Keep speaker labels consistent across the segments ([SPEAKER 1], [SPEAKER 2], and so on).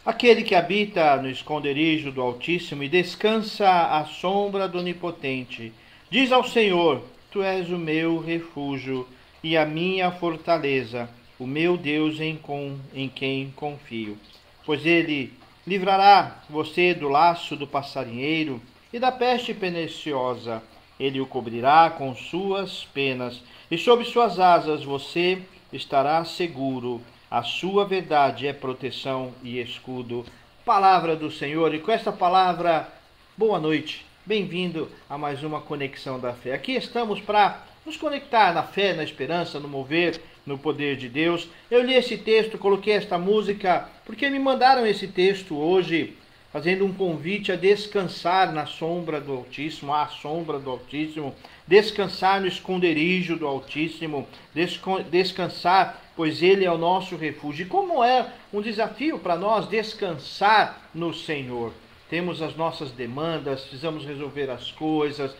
[SPEAKER 1] Aquele que habita no esconderijo do Altíssimo e descansa à sombra do Onipotente, diz ao Senhor: Tu és o meu refúgio e a minha fortaleza, o meu Deus em quem confio. Pois ele livrará você do laço do passarinheiro e da peste perniciosa. Ele o cobrirá com suas penas e sob suas asas você estará seguro. A sua verdade é proteção e escudo. Palavra do Senhor. E com esta palavra, boa noite. Bem-vindo a mais uma Conexão da Fé. Aqui estamos para nos conectar na fé, na esperança, no mover, no poder de Deus. Eu li esse texto, coloquei esta música, porque me mandaram esse texto hoje, fazendo um convite a descansar na sombra do Altíssimo, à sombra do Altíssimo, descansar no esconderijo do Altíssimo, descansar, pois Ele é o nosso refúgio. E como é um desafio para nós descansar no Senhor. Temos as nossas demandas, precisamos resolver as coisas,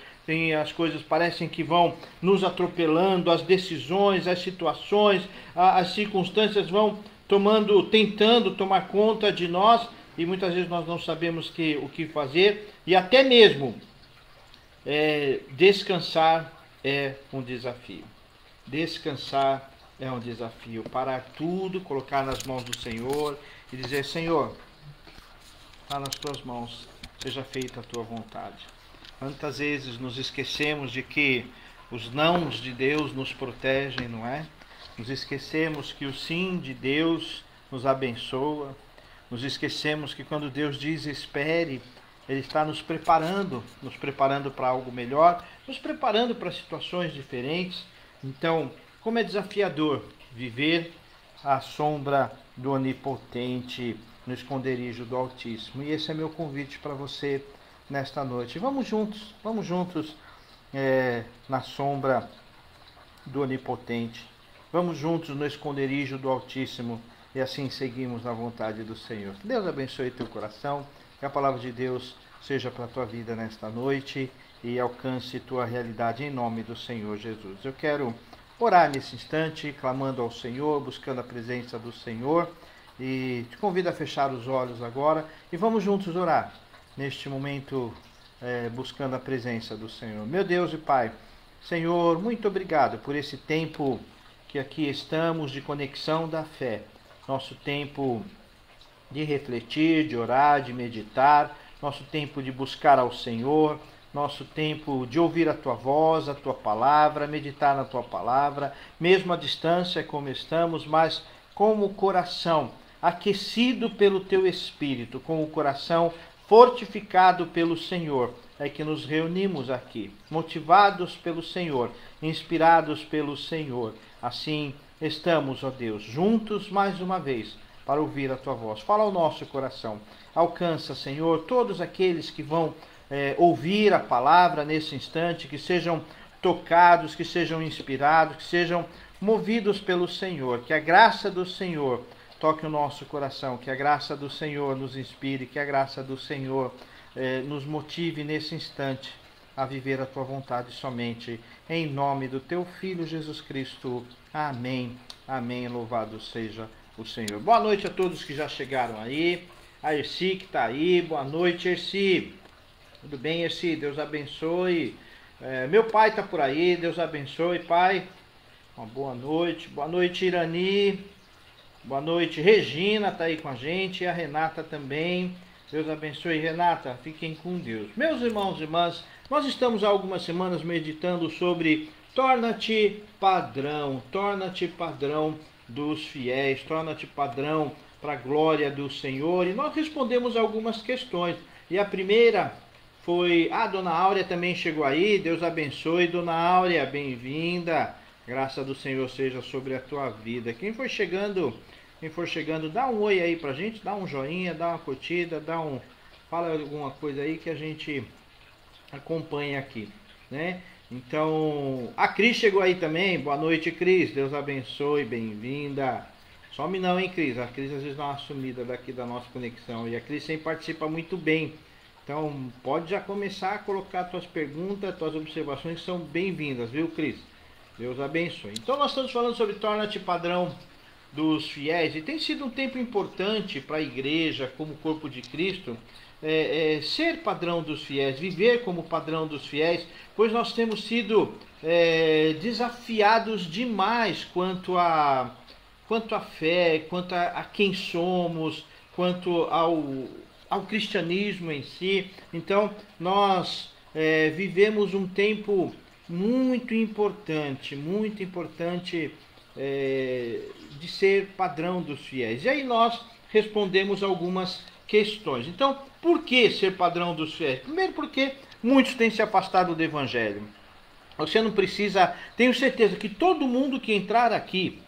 [SPEAKER 1] as coisas parecem que vão nos atropelando, as decisões, as situações, as circunstâncias vão tentando tomar conta de nós, e muitas vezes nós não sabemos o que fazer, e até mesmo descansar é um desafio. Descansar é um desafio. Parar tudo, colocar nas mãos do Senhor e dizer: Senhor, está nas tuas mãos, seja feita a tua vontade. Quantas vezes nos esquecemos de que os nãos de Deus nos protegem, não é? Nos esquecemos que o sim de Deus nos abençoa. Nos esquecemos que quando Deus diz espere, Ele está nos preparando para algo melhor, nos preparando para situações diferentes. Então, como é desafiador viver à sombra do Onipotente, no esconderijo do Altíssimo. E esse é meu convite para você nesta noite. Vamos juntos na sombra do Onipotente. Vamos juntos no esconderijo do Altíssimo. E assim seguimos na vontade do Senhor. Que Deus abençoe teu coração, que a palavra de Deus seja para a tua vida nesta noite e alcance tua realidade em nome do Senhor Jesus. Eu quero orar nesse instante, clamando ao Senhor, buscando a presença do Senhor, e te convido a fechar os olhos agora e vamos juntos orar neste momento, buscando a presença do Senhor. Meu Deus e Pai, Senhor, muito obrigado por esse tempo que aqui estamos de conexão da fé. Nosso tempo de refletir, de orar, de meditar, nosso tempo de buscar ao Senhor, nosso tempo de ouvir a Tua voz, a Tua palavra, meditar na Tua palavra, mesmo à distância como estamos, mas com o coração aquecido pelo Teu Espírito, com o coração fortificado pelo Senhor, é que nos reunimos aqui, motivados pelo Senhor, inspirados pelo Senhor. Assim, estamos, ó Deus, juntos mais uma vez para ouvir a Tua voz. Fala ao nosso coração. Alcança, Senhor, todos aqueles que vão ouvir a palavra nesse instante, que sejam tocados, que sejam inspirados, que sejam movidos pelo Senhor. Que a graça do Senhor toque o nosso coração, que a graça do Senhor nos inspire, que a graça do Senhor nos motive nesse instante a viver a Tua vontade somente, em nome do Teu Filho Jesus Cristo. Amém. Amém. Louvado seja o Senhor. Boa noite a todos que já chegaram aí. A Erci que está aí. Boa noite, Erci. Tudo bem, Erci? Deus abençoe. Meu pai está por aí. Deus abençoe, pai. Uma boa noite. Boa noite, Irani. Boa noite, Regina está aí com a gente. E a Renata também. Deus abençoe, Renata. Fiquem com Deus. Meus irmãos e irmãs, nós estamos há algumas semanas meditando sobre torna-te padrão dos fiéis, torna-te padrão para a glória do Senhor. E nós respondemos algumas questões. E a primeira foi: Dona Áurea também chegou aí. Deus abençoe, Dona Áurea, bem-vinda. Graça do Senhor seja sobre a tua vida. Quem for chegando, dá um oi aí pra gente, dá um joinha, dá uma curtida, fala alguma coisa aí que a gente acompanha aqui, né? Então, a Cris chegou aí também. Boa noite, Cris. Deus abençoe, bem-vinda. Some não, hein, Cris? A Cris às vezes dá uma sumida daqui da nossa conexão. E a Cris sempre participa muito bem. Então, pode já começar a colocar tuas perguntas, tuas observações, que são bem-vindas, viu, Cris? Deus abençoe. Então, nós estamos falando sobre torna-te padrão dos fiéis, e tem sido um tempo importante para a igreja, como corpo de Cristo, ser padrão dos fiéis, viver como padrão dos fiéis, pois nós temos sido desafiados demais quanto à fé, quanto a quem somos, quanto ao cristianismo em si. Então, nós vivemos um tempo muito importante de ser padrão dos fiéis. E aí nós respondemos algumas questões. Então, por que ser padrão dos fiéis? Primeiro, porque muitos têm se afastado do Evangelho. Você não precisa... Tenho certeza que todo mundo que entrar aqui,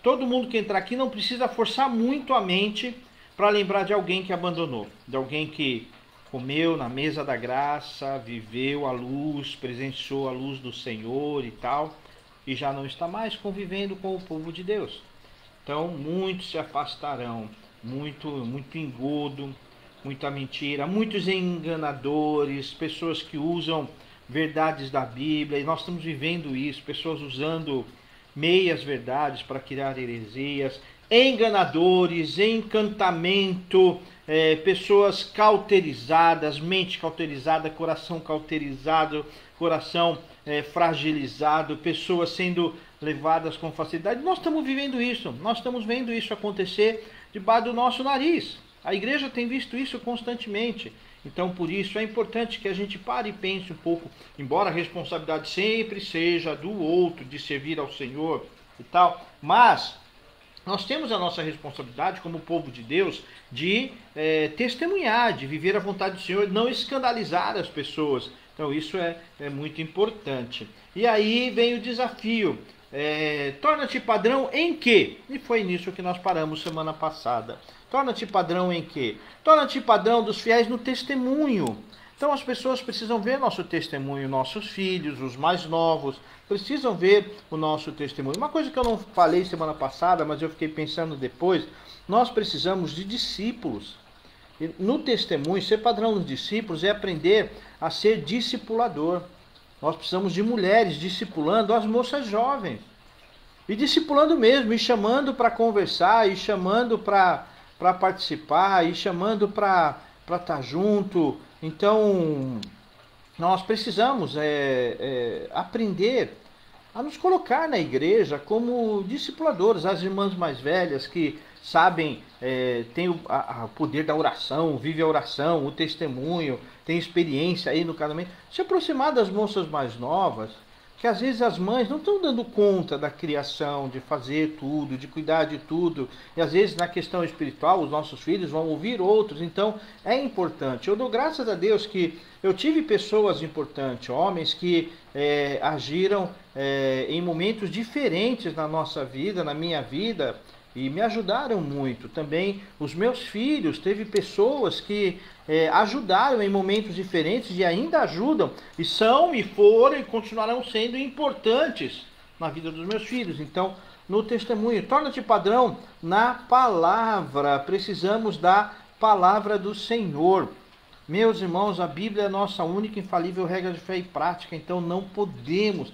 [SPEAKER 1] todo mundo que entrar aqui não precisa forçar muito a mente para lembrar de alguém que abandonou, de alguém que comeu na mesa da graça, viveu a luz, presenciou a luz do Senhor e tal, e já não está mais convivendo com o povo de Deus. Então, muitos se afastarão, muito engodo, muita mentira, muitos enganadores, pessoas que usam verdades da Bíblia, e nós estamos vivendo isso, pessoas usando meias verdades para criar heresias, enganadores, encantamento, pessoas cauterizadas, mente cauterizada, coração cauterizado, coração fragilizado, pessoas sendo levadas com facilidade. Nós estamos vivendo isso, nós estamos vendo isso acontecer debaixo do nosso nariz. A igreja tem visto isso constantemente. Então, por isso, é importante que a gente pare e pense um pouco, embora a responsabilidade sempre seja do outro, de servir ao Senhor e tal, mas nós temos a nossa responsabilidade como povo de Deus de testemunhar, de viver a vontade do Senhor, não escandalizar as pessoas. Então, isso é muito importante. E aí vem o desafio. Torna-te padrão em quê? E foi nisso que nós paramos semana passada. Torna-te padrão em quê? Torna-te padrão dos fiéis no testemunho. Então as pessoas precisam ver nosso testemunho, nossos filhos, os mais novos, precisam ver o nosso testemunho. Uma coisa que eu não falei semana passada, mas eu fiquei pensando depois, nós precisamos de discípulos. E no testemunho, ser padrão dos discípulos é aprender a ser discipulador. Nós precisamos de mulheres discipulando as moças jovens. E discipulando mesmo, e chamando para conversar, e chamando para participar, e chamando para estar junto. Então, nós precisamos aprender a nos colocar na igreja como discipuladores. As irmãs mais velhas que sabem, têm o poder da oração, vive a oração, o testemunho, tem experiência aí no casamento. Se aproximar das moças mais novas, que às vezes as mães não estão dando conta da criação, de fazer tudo, de cuidar de tudo. E às vezes na questão espiritual, os nossos filhos vão ouvir outros. Então é importante. Eu dou graças a Deus que eu tive pessoas importantes, homens que agiram em momentos diferentes na nossa vida, na minha vida, e me ajudaram muito. Também os meus filhos, teve pessoas que ajudaram em momentos diferentes e ainda ajudam, e são, e foram, e continuarão sendo importantes na vida dos meus filhos. Então, no testemunho, torna-te padrão na palavra. Precisamos da palavra do Senhor. Meus irmãos, a Bíblia é a nossa única infalível regra de fé e prática, então não podemos,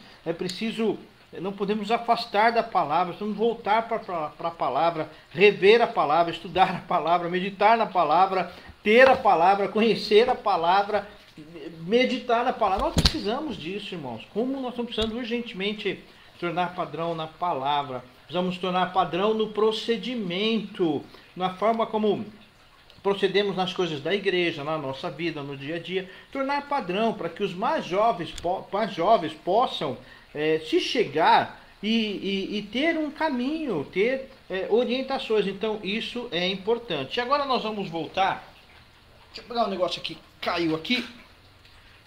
[SPEAKER 1] não podemos afastar da palavra, precisamos voltar para a palavra, rever a palavra, estudar a palavra, meditar na palavra, ter a palavra, conhecer a palavra, meditar na palavra. Nós precisamos disso, irmãos. Como nós estamos precisando urgentemente tornar padrão na palavra, precisamos tornar padrão no procedimento, na forma como procedemos nas coisas da igreja, na nossa vida, no dia a dia, tornar padrão para que os mais jovens possam se chegar e ter um caminho, ter orientações. Então isso é importante. E agora nós vamos voltar. Deixa eu pegar um negócio aqui, caiu aqui.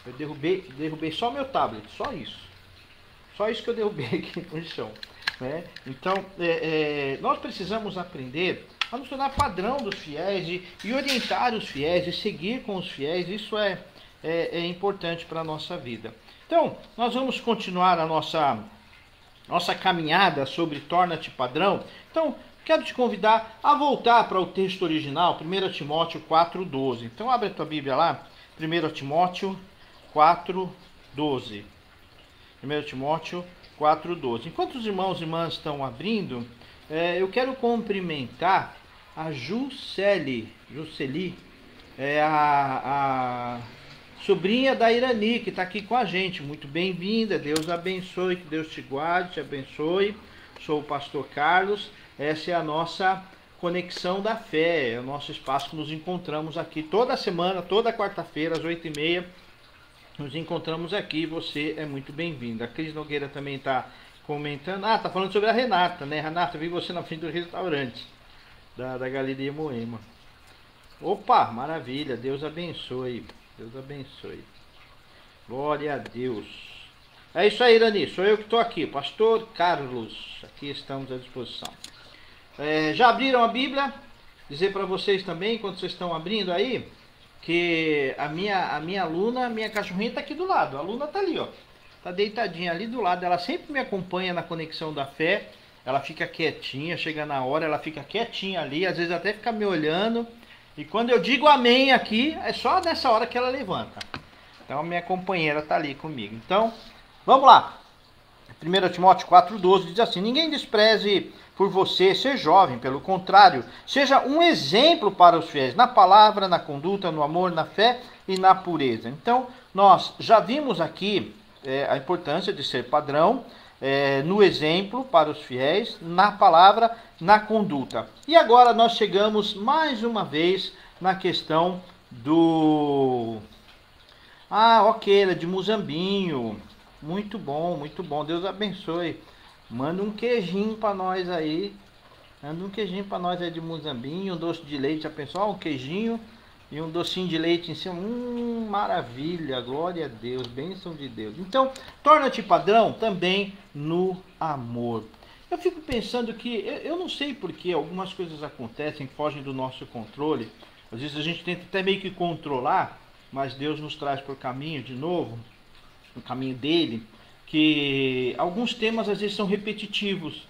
[SPEAKER 1] Eu derrubei só meu tablet, só isso. Só isso que eu derrubei aqui no chão. Né? Então nós precisamos aprender a nos tornar padrão dos fiéis e orientar os fiéis e seguir com os fiéis. Isso é importante para a nossa vida. Então, nós vamos continuar a nossa caminhada sobre Torna-te Padrão. Então, quero te convidar a voltar para o texto original, 1 Timóteo 4,12. Então, abre a tua Bíblia lá, 1 Timóteo 4,12. 1 Timóteo 4:12. Enquanto os irmãos e irmãs estão abrindo, eu quero cumprimentar a Jusceli, a sobrinha da Irani, que está aqui com a gente. Muito bem-vinda, Deus abençoe, que Deus te guarde, te abençoe. Sou o pastor Carlos, essa é a nossa Conexão da Fé, é o nosso espaço que nos encontramos aqui toda semana, toda quarta-feira, às 8h30, nos encontramos aqui, você é muito bem-vindo. A Cris Nogueira também está comentando, tá falando sobre a Renata, né? Renata, eu vi você na frente do restaurante da Galeria Moema. Opa, maravilha, Deus abençoe, Deus abençoe. Glória a Deus. É isso aí, Irani, sou eu que estou aqui, pastor Carlos, aqui estamos à disposição. Já abriram a Bíblia? Dizer para vocês também, quando vocês estão abrindo aí, que a minha aluna, a minha cachorrinha está aqui do lado. A aluna está ali, ó. Está deitadinha ali do lado. Ela sempre me acompanha na Conexão da Fé. Ela fica quietinha, chega na hora, ela fica quietinha ali. Às vezes até fica me olhando. E quando eu digo amém aqui, é só nessa hora que ela levanta. Então a minha companheira está ali comigo. Então, vamos lá. 1 Timóteo 4:12 diz assim: ninguém despreze por você ser jovem, pelo contrário, seja um exemplo para os fiéis, na palavra, na conduta, no amor, na fé e na pureza. Então, nós já vimos aqui a importância de ser padrão, no exemplo para os fiéis, na palavra, na conduta. E agora nós chegamos mais uma vez na questão do... de Muzambinho. Muito bom, Deus abençoe. Manda um queijinho para nós aí. Manda um queijinho para nós aí de Muzambinho, um doce de leite, já pensou? Um queijinho e um docinho de leite em cima. Maravilha, glória a Deus, bênção de Deus. Então, torna-te padrão também no amor. Eu fico pensando que, eu não sei porque algumas coisas acontecem, fogem do nosso controle. Às vezes a gente tenta até meio que controlar, mas Deus nos traz por caminho de novo, no caminho dele, que alguns temas às vezes são repetitivos.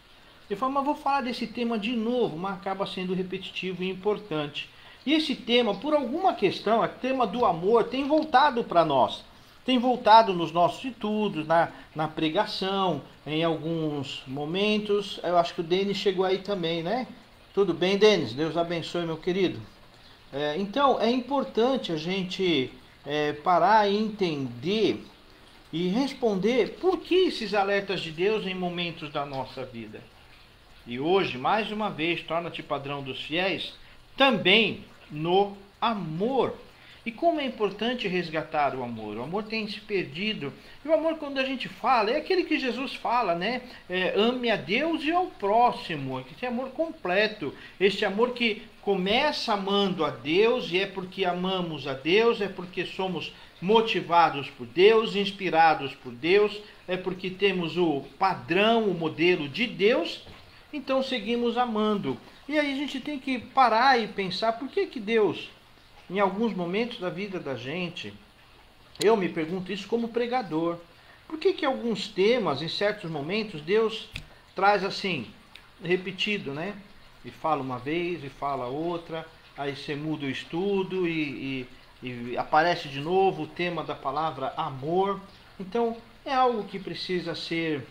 [SPEAKER 1] Eu falo, mas vou falar desse tema de novo, mas acaba sendo repetitivo e importante. E esse tema, por alguma questão, o tema do amor, tem voltado para nós. Tem voltado nos nossos estudos, na pregação, em alguns momentos. Eu acho que o Denis chegou aí também, né? Tudo bem, Denis? Deus abençoe, meu querido. Então, é importante a gente parar e entender e responder por que esses alertas de Deus em momentos da nossa vida. E hoje, mais uma vez, torna-te padrão dos fiéis, também no amor. E como é importante resgatar o amor. O amor tem se perdido. E o amor, quando a gente fala, é aquele que Jesus fala, né? Ame a Deus e ao próximo. Esse amor completo. Esse amor que começa amando a Deus, e é porque amamos a Deus, é porque somos motivados por Deus, inspirados por Deus, é porque temos o padrão, o modelo de Deus, então seguimos amando. E aí a gente tem que parar e pensar, por que Deus, em alguns momentos da vida da gente, eu me pergunto isso como pregador, por que alguns temas, em certos momentos, Deus traz assim, repetido, né? E fala uma vez, e fala outra, aí você muda o estudo e aparece de novo o tema da palavra amor. Então é algo que precisa ser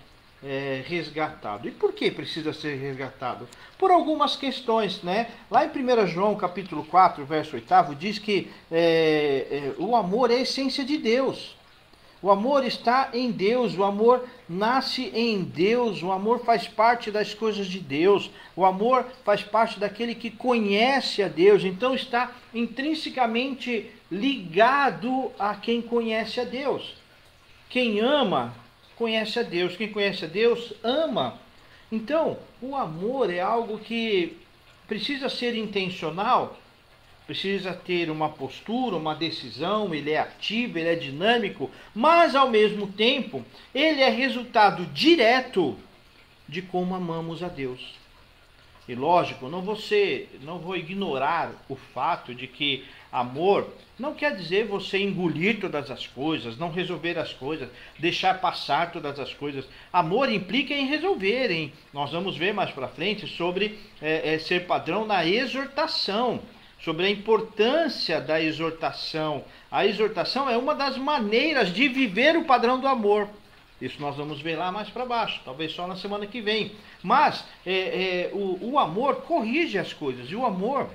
[SPEAKER 1] resgatado. E por que precisa ser resgatado? Por algumas questões, né? Lá em 1 João capítulo 4, verso 8, diz que o amor é a essência de Deus. O amor está em Deus, o amor nasce em Deus, o amor faz parte das coisas de Deus, o amor faz parte daquele que conhece a Deus, então está intrinsecamente ligado a quem conhece a Deus. Quem ama, conhece a Deus, quem conhece a Deus, ama. Então, o amor é algo que precisa ser intencional, precisa ter uma postura, uma decisão, ele é ativo, ele é dinâmico, mas ao mesmo tempo, ele é resultado direto de como amamos a Deus. E lógico, não vou ignorar o fato de que amor não quer dizer você engolir todas as coisas, não resolver as coisas, deixar passar todas as coisas. Amor implica em resolver, nós vamos ver mais para frente sobre ser padrão na exortação, sobre a importância da exortação. A exortação é uma das maneiras de viver o padrão do amor. Isso nós vamos ver lá mais para baixo, talvez só na semana que vem. Mas o amor corrige as coisas. E o amor,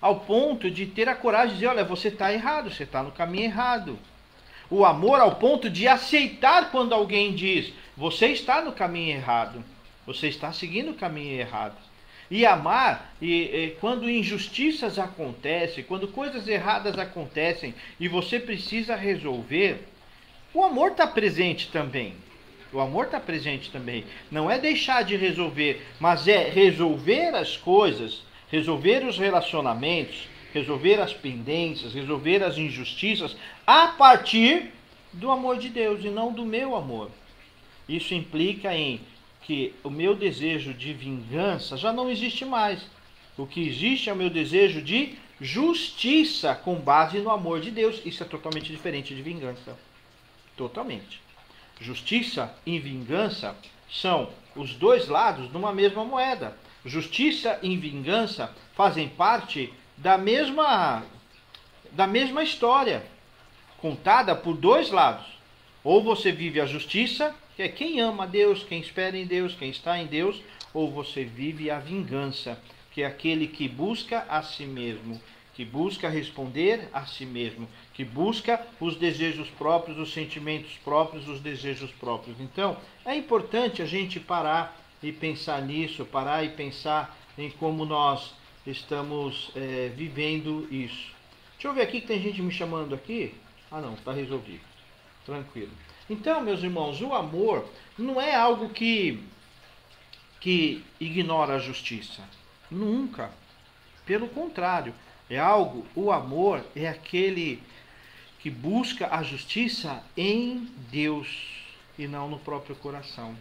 [SPEAKER 1] ao ponto de ter a coragem de dizer, olha, você está errado, você está no caminho errado. O amor ao ponto de aceitar quando alguém diz, você está no caminho errado. Você está seguindo o caminho errado. E amar, quando injustiças acontecem, quando coisas erradas acontecem e você precisa resolver, o amor está presente também. O amor está presente também. Não é deixar de resolver, mas é resolver as coisas, resolver os relacionamentos, resolver as pendências, resolver as injustiças a partir do amor de Deus e não do meu amor. Isso implica em que o meu desejo de vingança já não existe mais. O que existe é o meu desejo de justiça com base no amor de Deus. Isso é totalmente diferente de vingança. Totalmente. Justiça e vingança são os dois lados de uma mesma moeda. Justiça e vingança fazem parte da mesma história, contada por dois lados. Ou você vive a justiça, que é quem ama a Deus, quem espera em Deus, quem está em Deus, ou você vive a vingança, que é aquele que busca a si mesmo, que busca responder a si mesmo, que busca os desejos próprios, os sentimentos próprios, os desejos próprios. Então, é importante a gente parar e pensar nisso, parar e pensar em como nós estamos vivendo isso. Deixa eu ver aqui que tem gente me chamando aqui. Ah não, está resolvido. Tranquilo. Então, meus irmãos, o amor não é algo que ignora a justiça. Nunca. Pelo contrário, o amor é aquele que busca a justiça em Deus e não no próprio coração.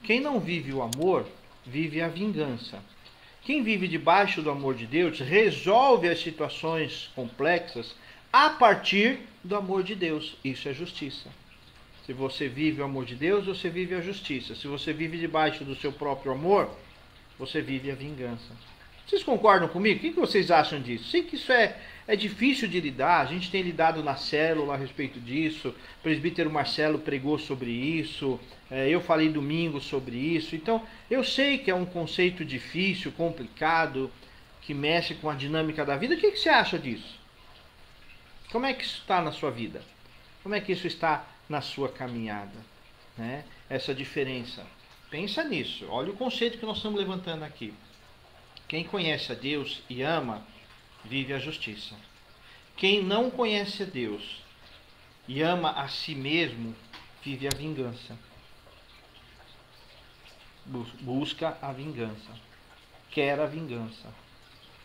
[SPEAKER 1] Quem não vive o amor, vive a vingança. Quem vive debaixo do amor de Deus, resolve as situações complexas a partir do amor de Deus. Isso é justiça. Se você vive o amor de Deus, você vive a justiça. Se você vive debaixo do seu próprio amor, você vive a vingança. Vocês concordam comigo? O que vocês acham disso? Sei que isso é difícil de lidar, a gente tem lidado na célula a respeito disso, o presbítero Marcelo pregou sobre isso, eu falei domingo sobre isso, então eu sei que é um conceito difícil, complicado, que mexe com a dinâmica da vida. O que você acha disso? Como é que isso está na sua vida? Como é que isso está na sua caminhada? Né? Essa diferença. Pensa nisso, olha o conceito que nós estamos levantando aqui. Quem conhece a Deus e ama, vive a justiça. Quem não conhece a Deus e ama a si mesmo, vive a vingança. Busca a vingança. Quer a vingança.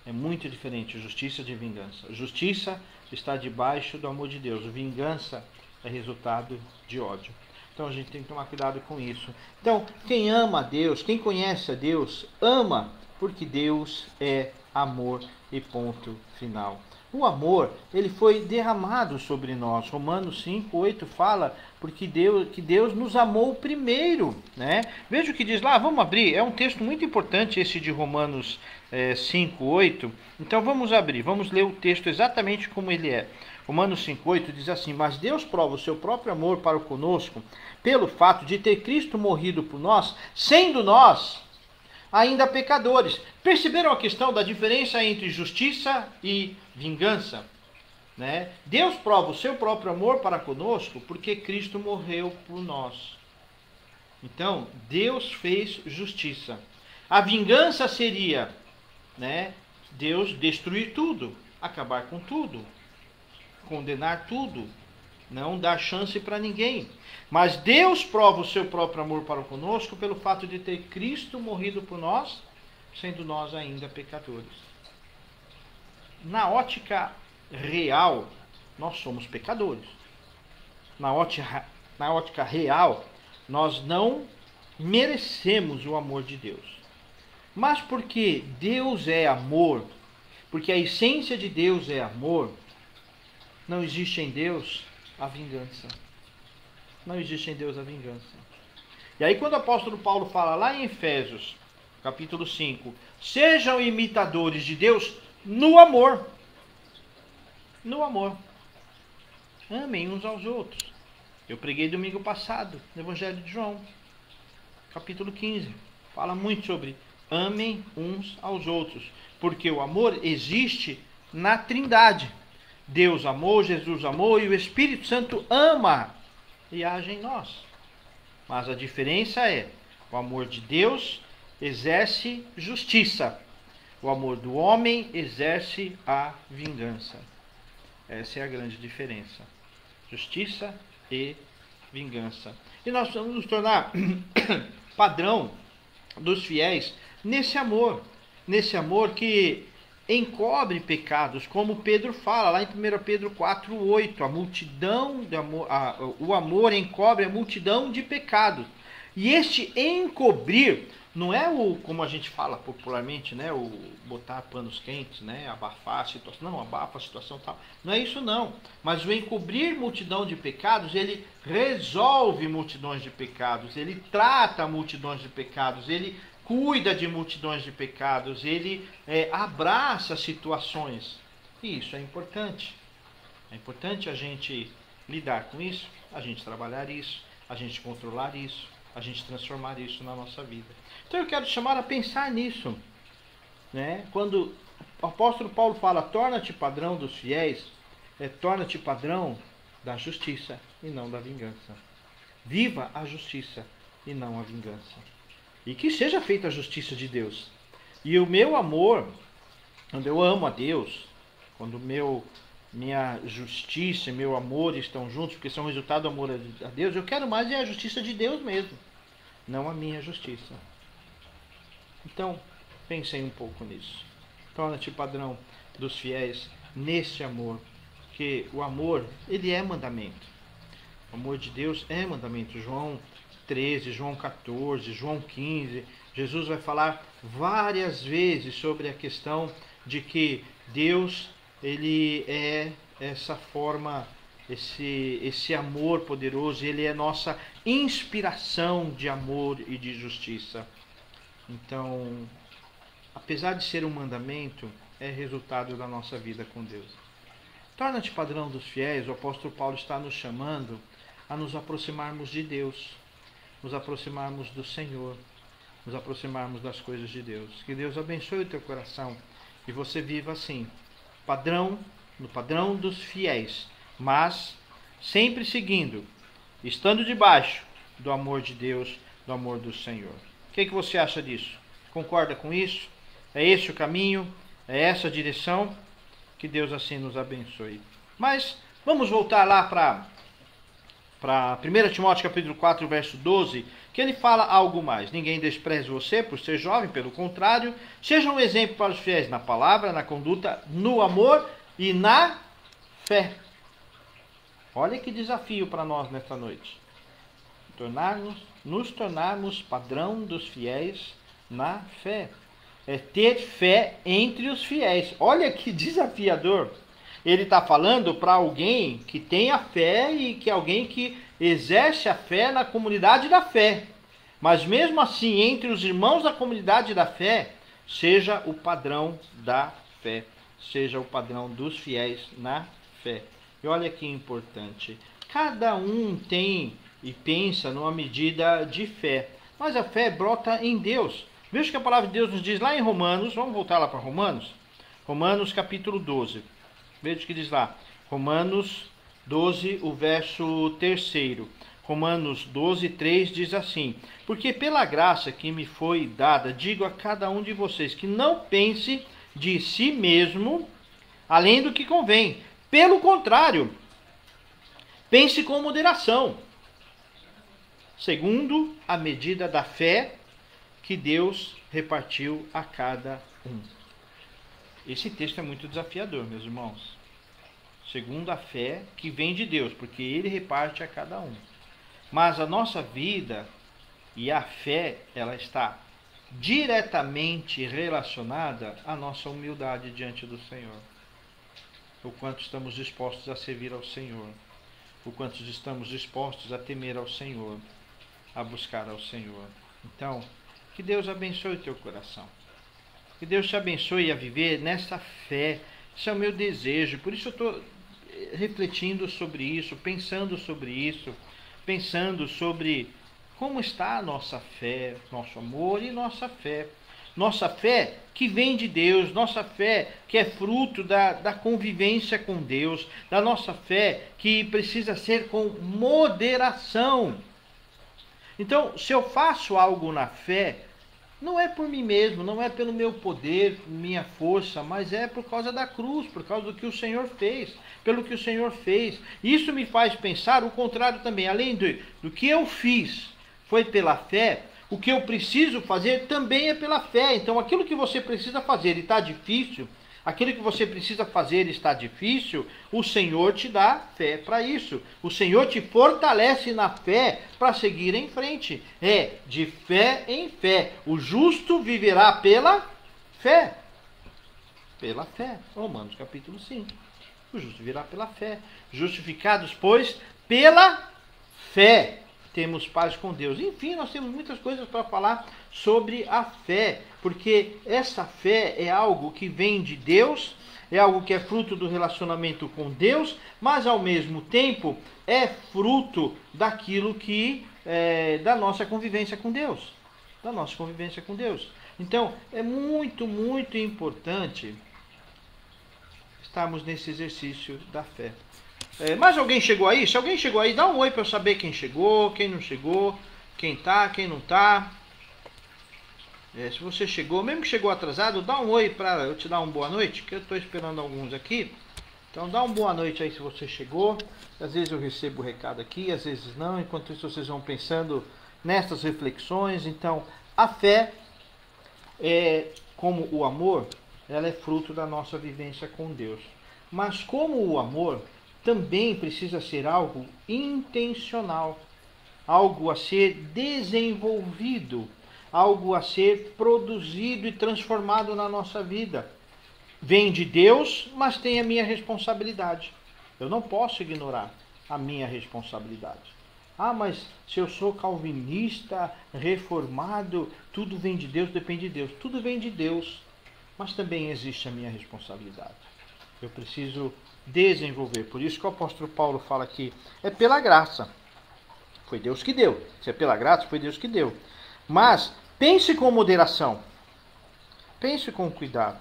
[SPEAKER 1] É muito diferente justiça de vingança. Justiça está debaixo do amor de Deus. Vingança é resultado de ódio. Então a gente tem que tomar cuidado com isso. Então, quem ama a Deus, quem conhece a Deus, ama porque Deus é amor e ponto final. O amor, ele foi derramado sobre nós. Romanos 5:8 fala que Deus nos amou primeiro, né? Veja o que diz lá, vamos abrir. É um texto muito importante esse de Romanos 5:8. Então vamos abrir, vamos ler o texto exatamente como ele é. Romanos 5:8 diz assim: mas Deus prova o seu próprio amor para conosco pelo fato de ter Cristo morrido por nós, sendo nós ainda pecadores. Perceberam a questão da diferença entre justiça e vingança? Né? Deus prova o seu próprio amor para conosco porque Cristo morreu por nós. Então, Deus fez justiça. A vingança seria, né, Deus destruir tudo, acabar com tudo, condenar tudo, não dar chance para ninguém. Mas Deus prova o seu próprio amor para conosco pelo fato de ter Cristo morrido por nós, sendo nós ainda pecadores. Na ótica real, nós somos pecadores. Na ótica real, nós não merecemos o amor de Deus. Mas porque Deus é amor, porque a essência de Deus é amor, não existe em Deus a vingança. Não existe em Deus a vingança. E aí quando o apóstolo Paulo fala lá em Efésios, capítulo 5, sejam imitadores de Deus no amor. No amor. Amem uns aos outros. Eu preguei domingo passado, no Evangelho de João, capítulo 15. Fala muito sobre amem uns aos outros, porque o amor existe na Trindade. Deus amou, Jesus amou e o Espírito Santo ama e age em nós. Mas a diferença é, o amor de Deus exerce justiça. O amor do homem exerce a vingança. Essa é a grande diferença. Justiça e vingança. E nós vamos nos tornar padrão dos fiéis nesse amor. Nesse amor que encobre pecados, como Pedro fala lá em 1 Pedro 4:8, a multidão de amor, o amor encobre a multidão de pecados. E este encobrir não é o, como a gente fala popularmente, né, o botar panos quentes, né, abafar a situação, não, abafa a situação tal. Não é isso não, mas o encobrir multidão de pecados, ele resolve multidões de pecados, ele trata multidões de pecados, ele cuida de multidões de pecados, ele abraça situações. E isso é importante. É importante a gente lidar com isso, a gente trabalhar isso, a gente controlar isso, a gente transformar isso na nossa vida. Então eu quero chamar a pensar nisso. Né? Quando o apóstolo Paulo fala, torna-te padrão dos fiéis, torna-te padrão da justiça e não da vingança. Viva a justiça e não a vingança. E que seja feita a justiça de Deus. E o meu amor, quando eu amo a Deus, quando minha justiça e meu amor estão juntos, porque são resultado do amor a Deus, eu quero mais a justiça de Deus mesmo, não a minha justiça. Então, pensem um pouco nisso. Torna-te padrão dos fiéis nesse amor, que o amor, ele é mandamento. O amor de Deus é mandamento. João 13, João 14, João 15, Jesus vai falar várias vezes sobre a questão de que Deus, ele é essa forma, esse amor poderoso, ele é nossa inspiração de amor e de justiça. Então, apesar de ser um mandamento, é resultado da nossa vida com Deus. Torna-te padrão dos fiéis, o apóstolo Paulo está nos chamando a nos aproximarmos de Deus, nos aproximarmos do Senhor, nos aproximarmos das coisas de Deus. Que Deus abençoe o teu coração e você viva assim, no padrão dos fiéis, mas sempre seguindo, estando debaixo do amor de Deus, do amor do Senhor. O que você acha disso? Concorda com isso? É esse o caminho? É essa a direção? Que Deus assim nos abençoe. Mas vamos voltar lá para 1 Timóteo capítulo 4, verso 12, que ele fala algo mais. Ninguém despreze você por ser jovem, pelo contrário, seja um exemplo para os fiéis na palavra, na conduta, no amor e na fé. Olha que desafio para nós nesta noite. Nos tornarmos padrão dos fiéis na fé. É ter fé entre os fiéis. Olha que desafiador. Ele está falando para alguém que tem a fé e que é alguém que exerce a fé na comunidade da fé. Mas mesmo assim, entre os irmãos da comunidade da fé, seja o padrão da fé. Seja o padrão dos fiéis na fé. E olha que importante. Cada um tem e pensa numa medida de fé. Mas a fé brota em Deus. Veja que a palavra de Deus nos diz lá em Romanos. Vamos voltar lá para Romanos? Romanos capítulo 12. Veja o que diz lá. Romanos 12, o verso 3. Romanos 12, 3 diz assim: porque pela graça que me foi dada, digo a cada um de vocês que não pense de si mesmo além do que convém. Pelo contrário, pense com moderação, segundo a medida da fé que Deus repartiu a cada um. Esse texto é muito desafiador, meus irmãos. Segundo a fé que vem de Deus, porque Ele reparte a cada um. Mas a nossa vida e a fé, ela está diretamente relacionada à nossa humildade diante do Senhor. O quanto estamos dispostos a servir ao Senhor. O quanto estamos dispostos a temer ao Senhor, a buscar ao Senhor. Então, que Deus abençoe o teu coração. Que Deus te abençoe a viver nessa fé. Esse é o meu desejo. Por isso eu estou refletindo sobre isso, pensando sobre isso. pensando sobre como está a nossa fé, nosso amor e nossa fé. Nossa fé que vem de Deus, nossa fé que é fruto da convivência com Deus, da nossa fé que precisa ser com moderação. Então, se eu faço algo na fé, não é por mim mesmo, não é pelo meu poder, minha força, mas é por causa da cruz, por causa do que o Senhor fez, pelo que o Senhor fez. Isso me faz pensar o contrário também. Além do que eu fiz foi pela fé, o que eu preciso fazer também é pela fé. Então, aquilo que você precisa fazer e está difícil, aquilo que você precisa fazer está difícil, o Senhor te dá fé para isso. O Senhor te fortalece na fé para seguir em frente. É de fé em fé. O justo viverá pela fé. Pela fé. Romanos capítulo 5. O justo viverá pela fé. Justificados, pois, pela fé, temos paz com Deus. Enfim, nós temos muitas coisas para falar sobre a fé, porque essa fé é algo que vem de Deus, é algo que é fruto do relacionamento com Deus, mas ao mesmo tempo é fruto daquilo que da nossa convivência com Deus, da nossa convivência com Deus. Então, é muito, muito importante estarmos nesse exercício da fé. Mais alguém chegou aí? Se alguém chegou aí, dá um oi para eu saber quem chegou, quem não chegou, quem tá, quem não tá. Se você chegou, mesmo que chegou atrasado, dá um oi para eu te dar uma boa noite, que eu estou esperando alguns aqui. Então dá uma boa noite aí se você chegou. Às vezes eu recebo o recado aqui, às vezes não. Enquanto isso vocês vão pensando nessas reflexões. Então a fé, como o amor, ela é fruto da nossa vivência com Deus. Mas como o amor também precisa ser algo intencional, algo a ser desenvolvido, algo a ser produzido e transformado na nossa vida. Vem de Deus, mas tem a minha responsabilidade. Eu não posso ignorar a minha responsabilidade. Mas se eu sou calvinista, reformado, tudo vem de Deus, depende de Deus. Tudo vem de Deus, mas também existe a minha responsabilidade. Eu preciso desenvolver. Por isso que o apóstolo Paulo fala aqui, é pela graça. Foi Deus que deu. Se é pela graça, foi Deus que deu. Mas pense com moderação. Pense com cuidado,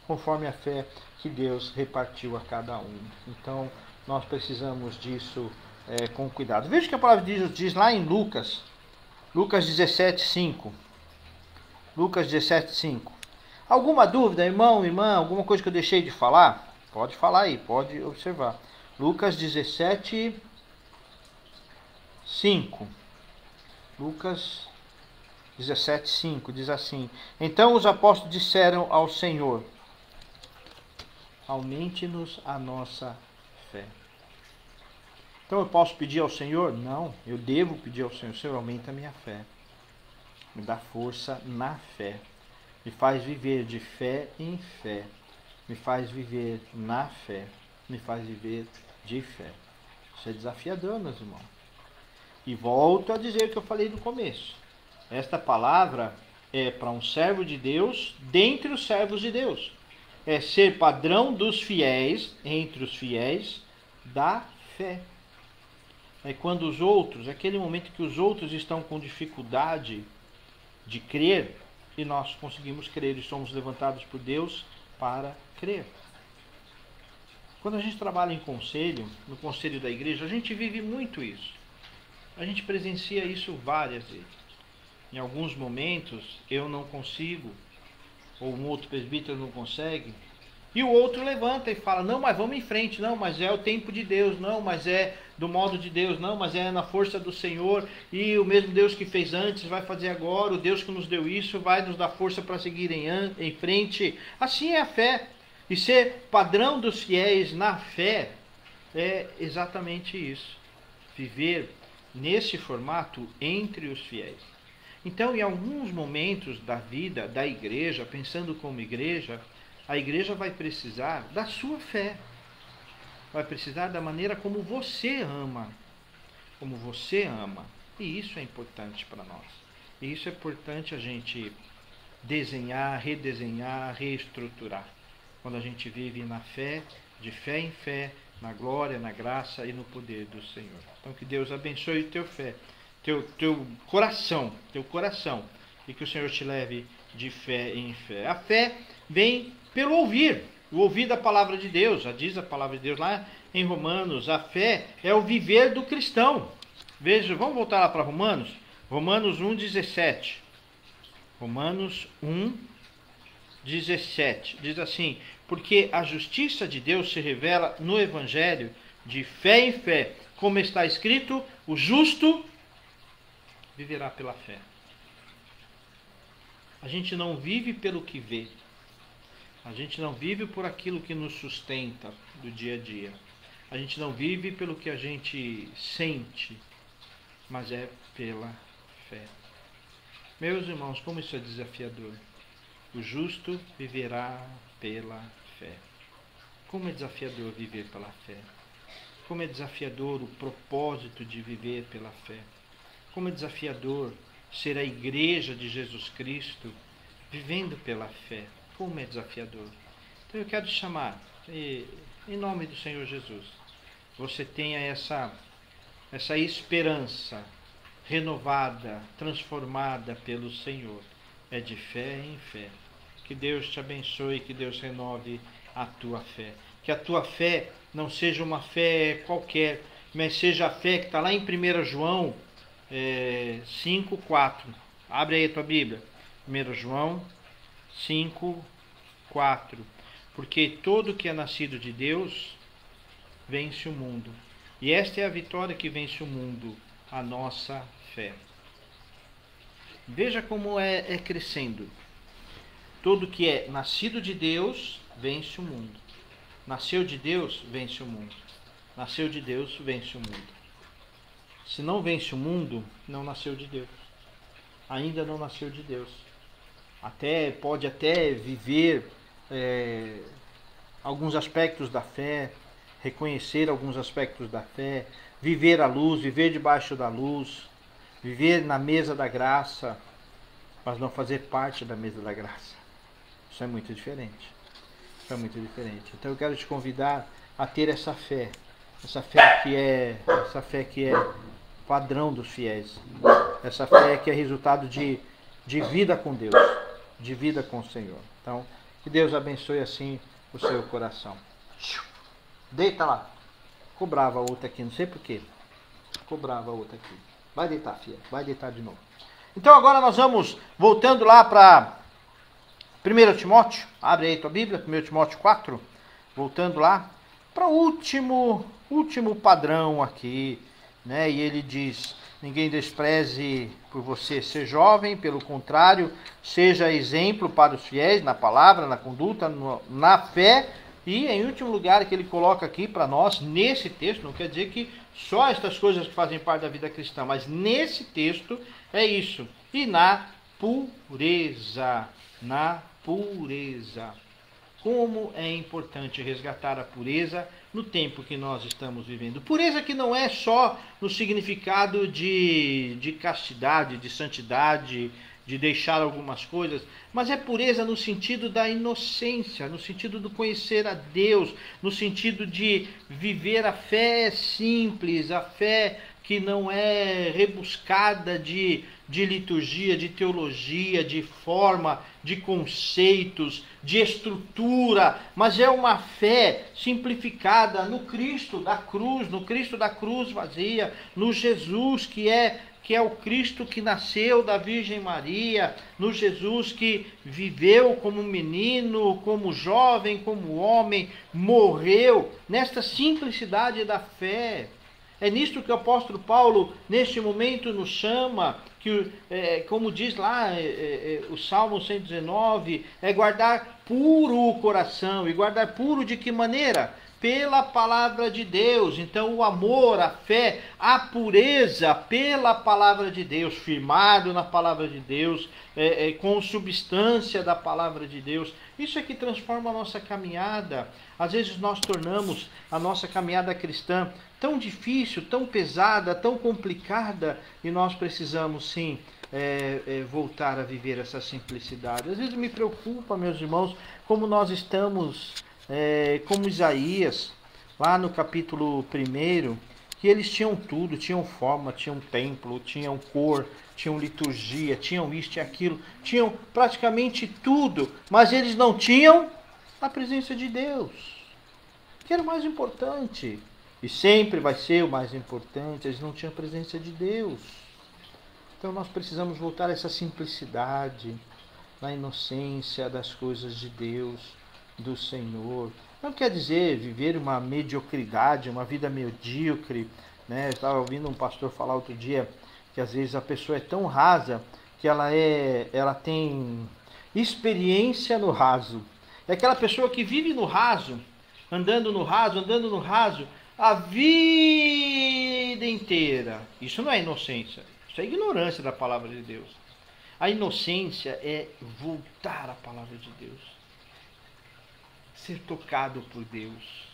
[SPEAKER 1] conforme a fé que Deus repartiu a cada um. Então, nós precisamos disso com cuidado. Veja o que a palavra de Deus diz lá em Lucas 17:5. Lucas 17:5. Alguma dúvida, irmão, irmã? Alguma coisa que eu deixei de falar? Pode falar aí, pode observar. Lucas 17:5. Lucas 17:5 diz assim: Então os apóstolos disseram ao Senhor: aumente-nos a nossa fé. Então eu posso pedir ao Senhor? Não, eu devo pedir ao Senhor: Senhor, aumenta a minha fé. Me dá força na fé. Me faz viver de fé em fé. Me faz viver na fé. Me faz viver de fé. Isso é desafiador, meus irmãos. E volto a dizer o que eu falei no começo. Esta palavra é para um servo de Deus, dentre os servos de Deus. É ser padrão dos fiéis, entre os fiéis, da fé. É quando os outros, aquele momento que os outros estão com dificuldade de crer, e nós conseguimos crer e somos levantados por Deus para crer. Quando a gente trabalha em conselho, no conselho da igreja, a gente vive muito isso. A gente presencia isso várias vezes. Em alguns momentos eu não consigo, ou um outro presbítero não consegue, e o outro levanta e fala: não, mas vamos em frente, não, mas é o tempo de Deus, não, mas é do modo de Deus, não, mas é na força do Senhor, e o mesmo Deus que fez antes vai fazer agora, o Deus que nos deu isso vai nos dar força para seguir em frente. Assim é a fé. E ser padrão dos fiéis na fé é exatamente isso. Viver nesse formato entre os fiéis. Então, em alguns momentos da vida da igreja, pensando como igreja, a igreja vai precisar da sua fé. Vai precisar da maneira como você ama. Como você ama. E isso é importante para nós. E isso é importante a gente desenhar, redesenhar, reestruturar. Quando a gente vive na fé, de fé em fé, na glória, na graça e no poder do Senhor. Então que Deus abençoe o teu coração, e que o Senhor te leve de fé em fé. A fé vem pelo ouvir, o ouvir da palavra de Deus. Já diz a palavra de Deus lá em Romanos, a fé é o viver do cristão. Veja, vamos voltar lá para Romanos 1,17. Romanos 1,17 diz assim: porque a justiça de Deus se revela no Evangelho de fé em fé, como está escrito, o justo viverá pela fé. A gente não vive pelo que vê, a gente não vive por aquilo que nos sustenta do dia a dia, a gente não vive pelo que a gente sente, mas é pela fé. Meus irmãos, como isso é desafiador. O justo viverá pela fé. Como é desafiador viver pela fé. Como é desafiador o propósito de viver pela fé. Como é desafiador ser a igreja de Jesus Cristo vivendo pela fé. Como é desafiador. Então eu quero te chamar, em nome do Senhor Jesus, você tenha essa esperança renovada, transformada pelo Senhor. É de fé em fé. Que Deus te abençoe, que Deus renove a tua fé. Que a tua fé não seja uma fé qualquer, mas seja a fé que está lá em 1 João 5,4. Abre aí a tua Bíblia. 1 João 5,4. Porque todo que é nascido de Deus vence o mundo. E esta é a vitória que vence o mundo, a nossa fé. Veja como é crescendo. Todo que é nascido de Deus vence o mundo. Nasceu de Deus, vence o mundo. Nasceu de Deus, vence o mundo. Se não vence o mundo, não nasceu de Deus. Ainda não nasceu de Deus. Pode até viver alguns aspectos da fé, reconhecer alguns aspectos da fé, viver a luz, viver debaixo da luz, viver na mesa da graça, mas não fazer parte da mesa da graça. Isso é muito diferente. Então eu quero te convidar a ter essa fé que é padrão dos fiéis, essa fé que é resultado de vida com Deus, de vida com o Senhor. Então, que Deus abençoe assim o seu coração. Deita lá. Ficou brava a outra aqui, não sei porquê. Ficou brava a outra aqui. Vai deitar, filha. Vai deitar de novo. Então agora nós vamos voltando lá para 1 Timóteo. Abre aí tua Bíblia, 1 Timóteo 4. Voltando lá para o último padrão aqui, né? E ele diz: ninguém despreze por você ser jovem, pelo contrário, seja exemplo para os fiéis na palavra, na conduta, na fé. E em último lugar que ele coloca aqui para nós, nesse texto, não quer dizer que só estas coisas que fazem parte da vida cristã, mas nesse texto é isso. E na pureza. Como é importante resgatar a pureza no tempo que nós estamos vivendo. Pureza que não é só no significado de castidade, de santidade, de deixar algumas coisas, mas é pureza no sentido da inocência, no sentido do conhecer a Deus, no sentido de viver a fé simples, a fé que não é rebuscada de liturgia, de teologia, de forma, de conceitos, de estrutura, mas é uma fé simplificada no Cristo da cruz vazia, no Jesus que é o Cristo que nasceu da Virgem Maria, no Jesus que viveu como menino, como jovem, como homem, morreu, nesta simplicidade da fé. É nisto que o apóstolo Paulo, neste momento, nos chama, que, como diz lá o Salmo 119, é guardar puro o coração. E guardar puro de que maneira? Pela palavra de Deus. Então o amor, a fé, a pureza pela palavra de Deus, firmado na palavra de Deus, com substância da palavra de Deus. Isso é que transforma a nossa caminhada. Às vezes nós tornamos a nossa caminhada cristã tão difícil, tão pesada, tão complicada, e nós precisamos sim voltar a viver essa simplicidade. Às vezes me preocupa, meus irmãos, como nós estamos como Isaías, lá no capítulo 1, que eles tinham tudo, tinham forma, tinham templo, tinham cor, tinham liturgia, tinham isso, tinham aquilo, tinham praticamente tudo, mas eles não tinham a presença de Deus, que era o mais importante, e sempre vai ser o mais importante. Eles não tinham a presença de Deus. Então nós precisamos voltar a essa simplicidade, na inocência das coisas de Deus, do Senhor. Não quer dizer viver uma mediocridade, uma vida medíocre, né? Eu estava ouvindo um pastor falar outro dia que às vezes a pessoa é tão rasa que ela tem experiência no raso. É aquela pessoa que vive no raso, andando no raso, a vida inteira. Isso não é inocência, isso é ignorância da palavra de Deus. A inocência é voltar à palavra de Deus, ser tocado por Deus,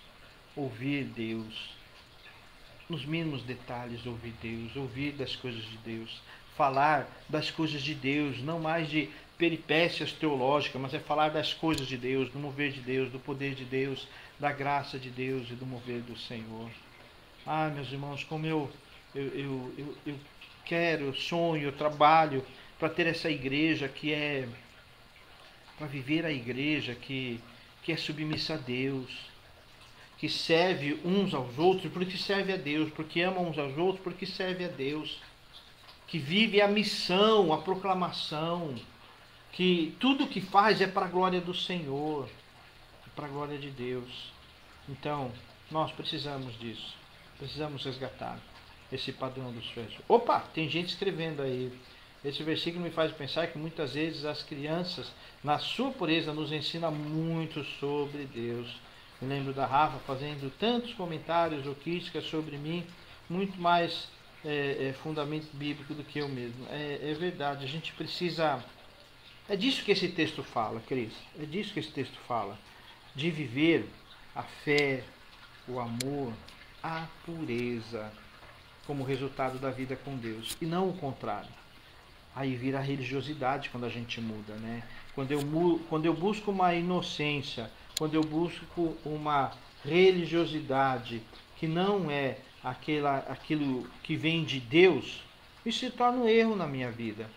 [SPEAKER 1] ouvir Deus, nos mínimos detalhes ouvir Deus, ouvir das coisas de Deus, falar das coisas de Deus, não mais de peripécias teológicas, mas é falar das coisas de Deus, do mover de Deus, do poder de Deus, da graça de Deus e do mover do Senhor. Ah, meus irmãos, como eu quero, eu sonho, eu trabalho para ter essa igreja que é, para viver a igreja que é submissa a Deus, que serve uns aos outros porque serve a Deus, porque ama uns aos outros porque serve a Deus, que vive a missão, a proclamação, que tudo que faz é para a glória do Senhor, para a glória de Deus. Então, nós precisamos disso, precisamos resgatar esse padrão dos fiéis. Opa, tem gente escrevendo aí. Esse versículo me faz pensar que muitas vezes as crianças, na sua pureza, nos ensinam muito sobre Deus. Me lembro da Rafa fazendo tantos comentários ou críticas sobre mim, muito mais fundamento bíblico do que eu mesmo. É verdade, a gente precisa... É disso que esse texto fala, Cris. É disso que esse texto fala. De viver a fé, o amor, a pureza como resultado da vida com Deus. E não o contrário. Aí vira a religiosidade quando a gente muda, né? Quando eu busco uma inocência, quando eu busco uma religiosidade que não é aquilo que vem de Deus, isso se torna um erro na minha vida,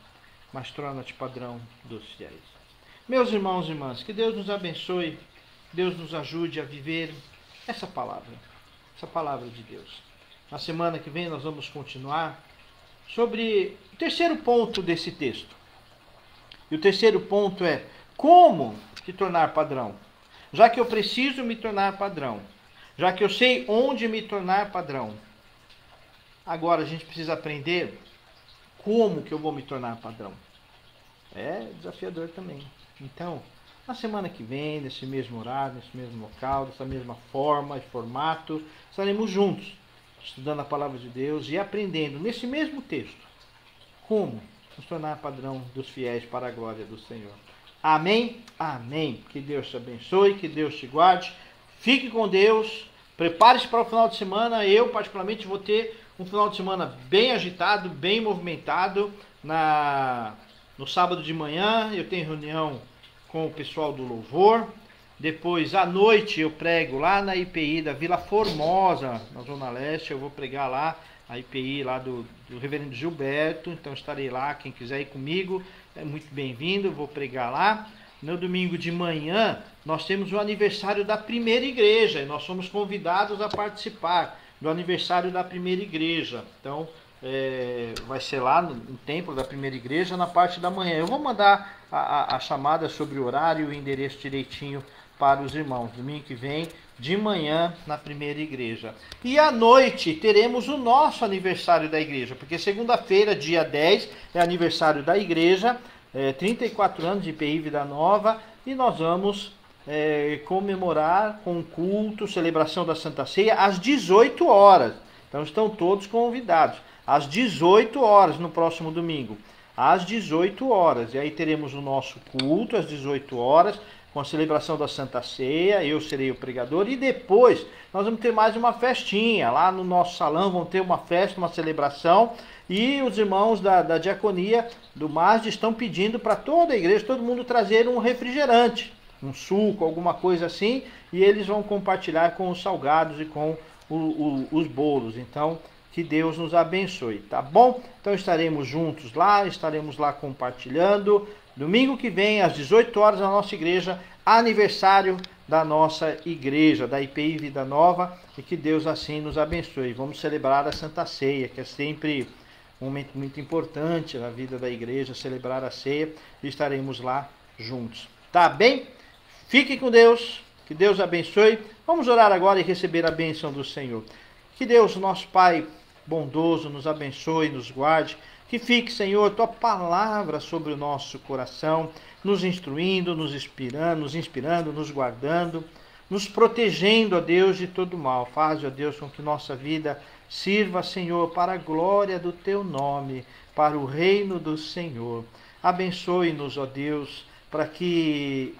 [SPEAKER 1] mas torna-te padrão dos fiéis. Meus irmãos e irmãs, que Deus nos abençoe, Deus nos ajude a viver essa palavra de Deus. Na semana que vem nós vamos continuar sobre o terceiro ponto desse texto. E o terceiro ponto é como se tornar padrão. Já que eu preciso me tornar padrão, já que eu sei onde me tornar padrão, agora a gente precisa aprender como que eu vou me tornar padrão. É desafiador também. Então, na semana que vem, nesse mesmo horário, nesse mesmo local, dessa mesma forma e formato, estaremos juntos, estudando a palavra de Deus e aprendendo nesse mesmo texto como nos tornar padrão dos fiéis para a glória do Senhor. Amém? Amém. Que Deus te abençoe, que Deus te guarde. Fique com Deus. Prepare-se para o final de semana. Eu, particularmente, vou ter um final de semana bem agitado, bem movimentado. No sábado de manhã eu tenho reunião com o pessoal do louvor. Depois, à noite, eu prego lá na IPI da Vila Formosa, na Zona Leste. Eu vou pregar lá, a IPI lá do reverendo Gilberto. Então, estarei lá. Quem quiser ir comigo é muito bem-vindo. Vou pregar lá. No domingo de manhã, nós temos o aniversário da primeira igreja. E nós somos convidados a participar do aniversário da primeira igreja. Então, vai ser lá no templo da primeira igreja, na parte da manhã. Eu vou mandar a chamada sobre o horário e o endereço direitinho para os irmãos. Domingo que vem, de manhã, na primeira igreja. E à noite teremos o nosso aniversário da igreja, porque segunda-feira, dia 10, é aniversário da igreja, 34 anos de IPI Vida Nova, e nós vamos comemorar com culto, celebração da Santa Ceia, às 18 horas. Então estão todos convidados. Às 18 horas no próximo domingo. Às 18 horas. E aí teremos o nosso culto às 18 horas, com a celebração da Santa Ceia. Eu serei o pregador. E depois nós vamos ter mais uma festinha. Lá no nosso salão vão ter uma festa, uma celebração. E os irmãos da diaconia do MASD estão pedindo para toda a igreja, todo mundo trazer um refrigerante. um suco, alguma coisa assim, e eles vão compartilhar com os salgados e com os bolos. Então, que Deus nos abençoe, tá bom? Então estaremos juntos lá, estaremos lá compartilhando. Domingo que vem, às 18 horas, na nossa igreja, aniversário da nossa igreja, da IPI Vida Nova, e que Deus assim nos abençoe. Vamos celebrar a Santa Ceia, que é sempre um momento muito importante na vida da igreja, celebrar a ceia, e estaremos lá juntos. Tá bem? Fique com Deus, que Deus abençoe. Vamos orar agora e receber a bênção do Senhor. Que Deus, nosso Pai bondoso, nos abençoe, nos guarde. Que fique, Senhor, Tua palavra sobre o nosso coração, nos instruindo, nos inspirando, nos guardando, nos protegendo, ó Deus, de todo mal. Faz, ó Deus, com que nossa vida sirva, Senhor, para a glória do Teu nome, para o reino do Senhor. Abençoe-nos, ó Deus, para que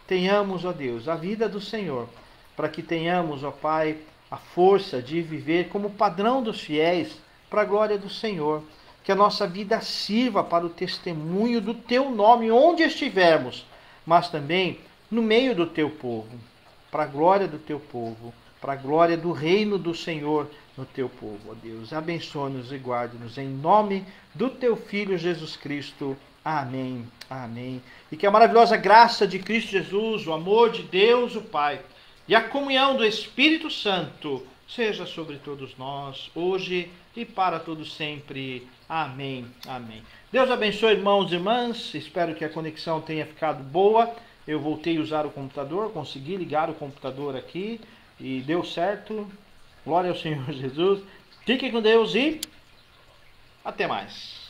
[SPEAKER 1] tenhamos, ó Deus, a vida do Senhor, para que tenhamos, ó Pai, a força de viver como padrão dos fiéis para a glória do Senhor. Que a nossa vida sirva para o testemunho do Teu nome, onde estivermos, mas também no meio do Teu povo, para a glória do Teu povo, para a glória do reino do Senhor no Teu povo, ó Deus. Abençoe-nos e guarde-nos em nome do Teu Filho Jesus Cristo. Amém, amém. E que a maravilhosa graça de Cristo Jesus, o amor de Deus, o Pai, e a comunhão do Espírito Santo seja sobre todos nós, hoje e para todos sempre. Amém, amém. Deus abençoe, irmãos e irmãs. Espero que a conexão tenha ficado boa. Eu voltei a usar o computador, consegui ligar o computador aqui e deu certo. Glória ao Senhor Jesus. Fiquem com Deus e até mais.